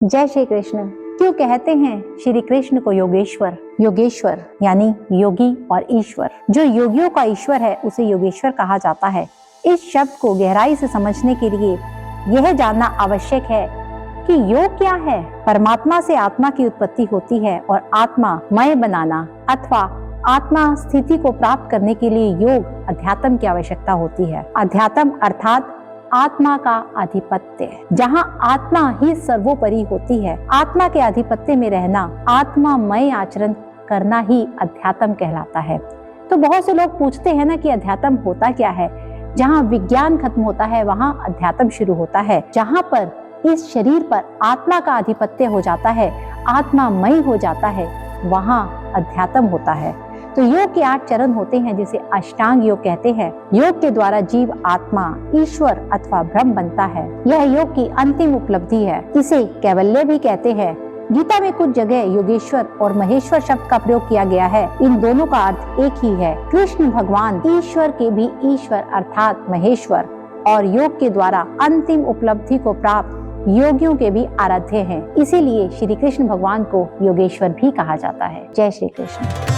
जय श्री कृष्ण। क्यों कहते हैं श्री कृष्ण को योगेश्वर? योगेश्वर यानी योगी और ईश्वर। जो योगियों का ईश्वर है उसे योगेश्वर कहा जाता है। इस शब्द को गहराई से समझने के लिए यह जानना आवश्यक है कि योग क्या है। परमात्मा से आत्मा की उत्पत्ति होती है और आत्मा मय बनाना अथवा आत्मा स्थिति को प्राप्त करने के लिए योग अध्यात्म की आवश्यकता होती है। अध्यात्म अर्थात आत्मा का आधिपत्य, जहाँ आत्मा ही सर्वोपरि होती है। आत्मा के आधिपत्य में रहना, आत्मामय आचरण करना ही अध्यात्म कहलाता है। तो बहुत से लोग पूछते हैं ना कि अध्यात्म होता क्या है। जहाँ विज्ञान खत्म होता है वहाँ अध्यात्म शुरू होता है। जहाँ पर इस शरीर पर आत्मा का आधिपत्य हो जाता है, आत्मामय हो जाता है, वहाँ अध्यात्म होता है। तो योग के 8 चरण होते हैं जिसे अष्टांग योग कहते हैं। योग के द्वारा जीव आत्मा, ईश्वर अथवा ब्रह्म बनता है। यह योग की अंतिम उपलब्धि है। इसे कैवल्य भी कहते हैं। गीता में कुछ जगह योगेश्वर और महेश्वर शब्द का प्रयोग किया गया है। इन दोनों का अर्थ एक ही है। कृष्ण भगवान ईश्वर के भी ईश्वर अर्थात महेश्वर और योग के द्वारा अंतिम उपलब्धि को प्राप्त योगियों के भी आराध्य हैं। इसीलिए श्री कृष्ण भगवान को योगेश्वर भी कहा जाता है। जय श्री कृष्ण।